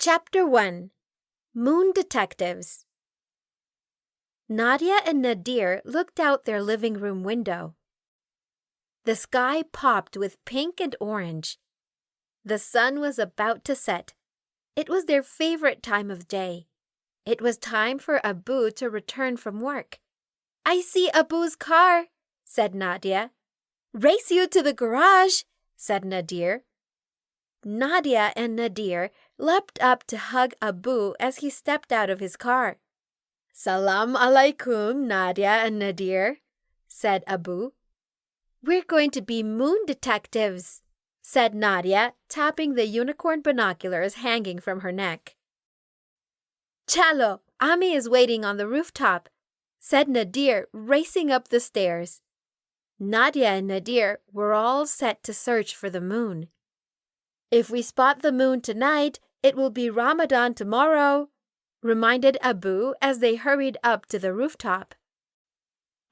Chapter 1 Moon Detectives. Nadia and Nadir looked out their living room window. The sky popped with pink and orange. The sun was about to set. It was their favorite time of day. It was time for Abu to return from work. "I see Abu's car," said Nadia. "Race you to the garage," said Nadir. Nadia and Nadir leapt up to hug Abu as he stepped out of his car. "Salam alaikum, Nadia and Nadir," said Abu. "We're going to be moon detectives," said Nadia, tapping the unicorn binoculars hanging from her neck. "Chalo, Ami is waiting on the rooftop," said Nadir, racing up the stairs. Nadia and Nadir were all set to search for the moon. "If we spot the moon tonight, it will be Ramadan tomorrow," reminded Abu as they hurried up to the rooftop.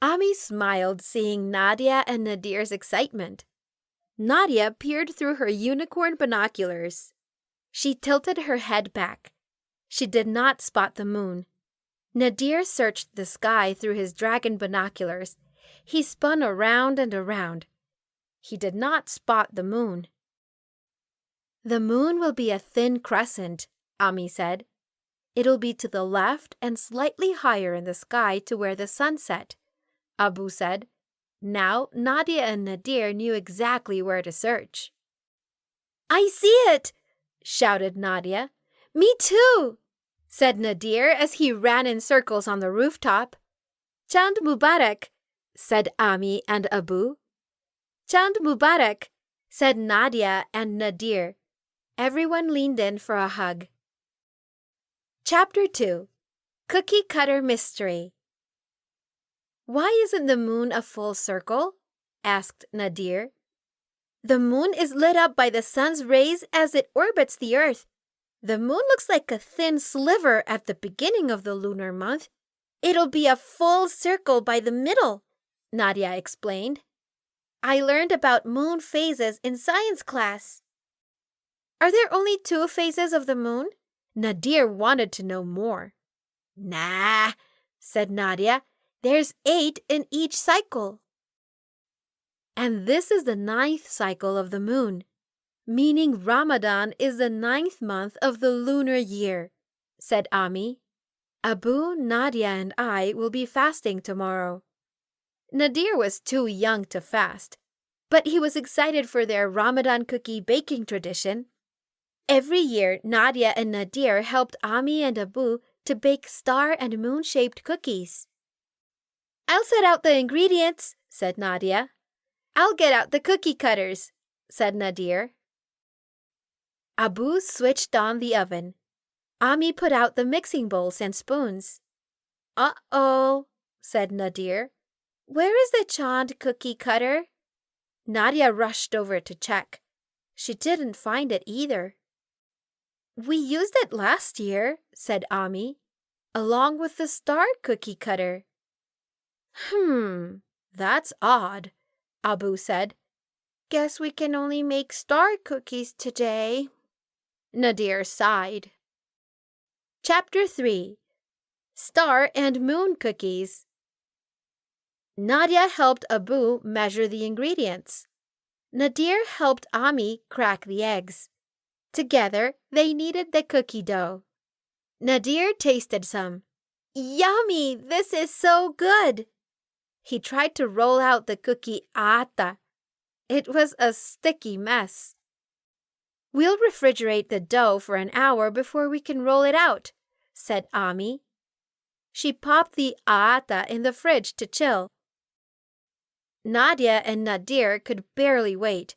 Ami smiled seeing Nadia and Nadir's excitement. Nadia peered through her unicorn binoculars. She tilted her head back. She did not spot the moon. Nadir searched the sky through his dragon binoculars. He spun around and around. He did not spot the moon. "The moon will be a thin crescent," Ami said. "It'll be to the left and slightly higher in the sky to where the sun set," Abu said. Now Nadia and Nadir knew exactly where to search. "I see it!" shouted Nadia. "Me too!" said Nadir as he ran in circles on the rooftop. "Chand Mubarak," said Ami and Abu. "Chand Mubarak," said Nadia and Nadir. Everyone leaned in for a hug. Chapter 2 Cookie Cutter Mystery. "Why isn't the moon a full circle?" asked Nadir. "The moon is lit up by the sun's rays as it orbits the earth. The moon looks like a thin sliver at the beginning of the lunar month. It'll be a full circle by the middle," Nadia explained. "I learned about moon phases in science class." "Are there only 2 phases of the moon?" Nadir wanted to know more. "Nah," said Nadia. "There's 8 in each cycle." "And this is the 9th cycle of the moon, meaning Ramadan is the 9th month of the lunar year," said Ami. "Abu, Nadia, and I will be fasting tomorrow." Nadir was too young to fast, but he was excited for their Ramadan cookie baking tradition. Every year, Nadia and Nadir helped Ami and Abu to bake star and moon-shaped cookies. "I'll set out the ingredients," said Nadia. "I'll get out the cookie cutters," said Nadir. Abu switched on the oven. Ami put out the mixing bowls and spoons. "Uh-oh," said Nadir. "Where is the Chand cookie cutter?" Nadia rushed over to check. She didn't find it either. "We used it last year," said Ami, "along with the star cookie cutter." That's odd," Abu said. "Guess we can only make star cookies today." Nadir sighed. Chapter 3 Star and Moon Cookies. Nadia helped Abu measure the ingredients. Nadir helped Ami crack the eggs. Together, they kneaded the cookie dough. Nadir tasted some. "Yummy! This is so good!" He tried to roll out the cookie atta. It was a sticky mess. "We'll refrigerate the dough for an hour before we can roll it out," said Ami. She popped the atta in the fridge to chill. Nadia and Nadir could barely wait.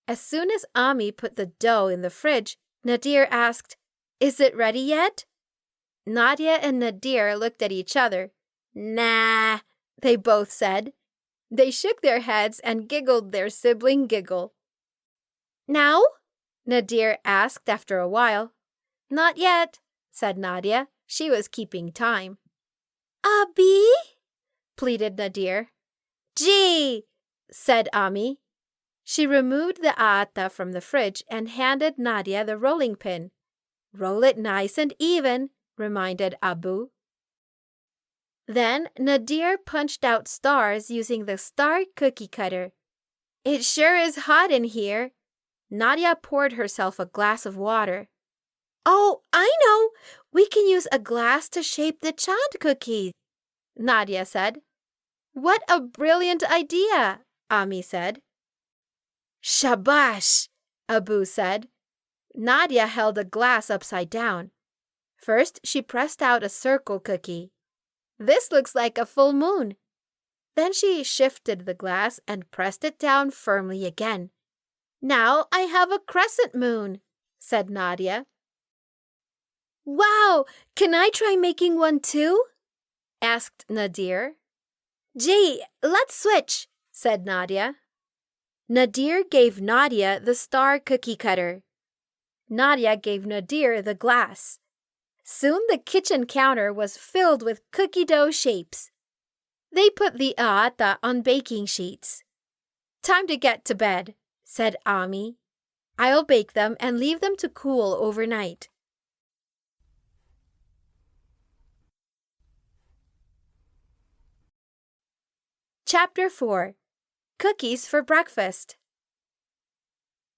As soon as Ami put the dough in the fridge, Nadir asked, "Is it ready yet?" Nadia and Nadir looked at each other. "Nah," they both said. They shook their heads and giggled their sibling giggle. "Now?" Nadir asked after a while. "Not yet," said Nadia. She was keeping time. "Abi?" pleaded Nadir. "Gee!" said Ami. She removed the atta from the fridge and handed Nadia the rolling pin. Roll it nice and even, reminded Abu. Then Nadir punched out stars using the star cookie cutter. It sure is hot in here. Nadia poured herself a glass of water. Oh, I know! We can use a glass to shape the chand cookie, Nadia said. What a brilliant idea, Ami said. Shabash, Abu said. Nadia held a glass upside down. First, she pressed out a circle cookie. This looks like a full moon. Then she shifted the glass and pressed it down firmly again. Now I have a crescent moon, said Nadia. Wow, can I try making one too? Asked Nadir. Gee, let's switch, said Nadia. Nadir gave Nadia the star cookie cutter. Nadia gave Nadir the glass. Soon the kitchen counter was filled with cookie dough shapes. They put the aata on baking sheets. Time to get to bed, said Ami. I'll bake them and leave them to cool overnight. Chapter 4. Cookies for Breakfast.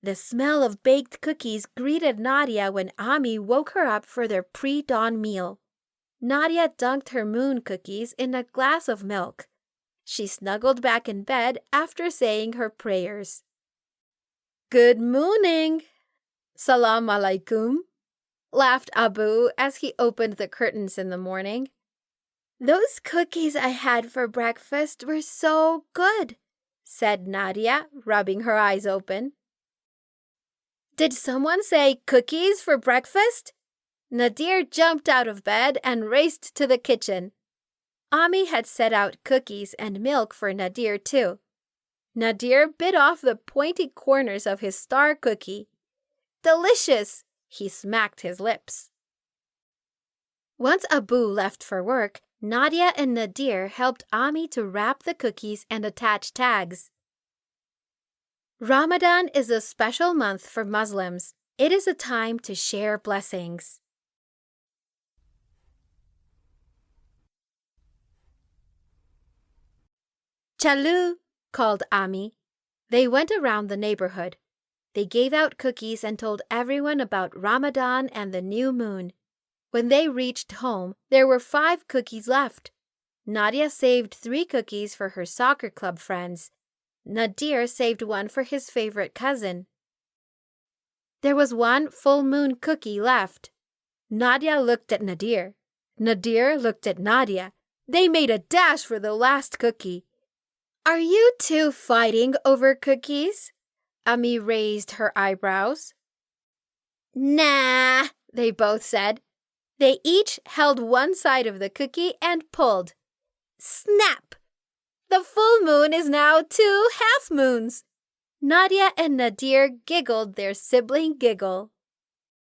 The smell of baked cookies greeted Nadia when Ami woke her up for their pre-dawn meal. Nadia dunked her moon cookies in a glass of milk. She snuggled back in bed after saying her prayers. Good morning. Salam alaikum, laughed Abu as he opened the curtains in the morning. Those cookies I had for breakfast were so good, said Nadia, rubbing her eyes open. Did someone say cookies for breakfast? Nadir jumped out of bed and raced to the kitchen. Ami had set out cookies and milk for Nadir too. Nadir bit off the pointy corners of his star cookie. Delicious! He smacked his lips. Once Abu left for work, Nadia and Nadir helped Ami to wrap the cookies and attach tags. Ramadan is a special month for Muslims. It is a time to share blessings. Chalu, called Ami. They went around the neighborhood. They gave out cookies and told everyone about Ramadan and the new moon. When they reached home, there were 5 cookies left. Nadia saved 3 cookies for her soccer club friends. Nadir saved one for his favorite cousin. There was 1 full moon cookie left. Nadia looked at Nadir. Nadir looked at Nadia. They made a dash for the last cookie. Are you two fighting over cookies? Ami raised her eyebrows. Nah, they both said. They each held one side of the cookie and pulled. Snap! The full moon is now 2 half moons. Nadia and Nadir giggled their sibling giggle.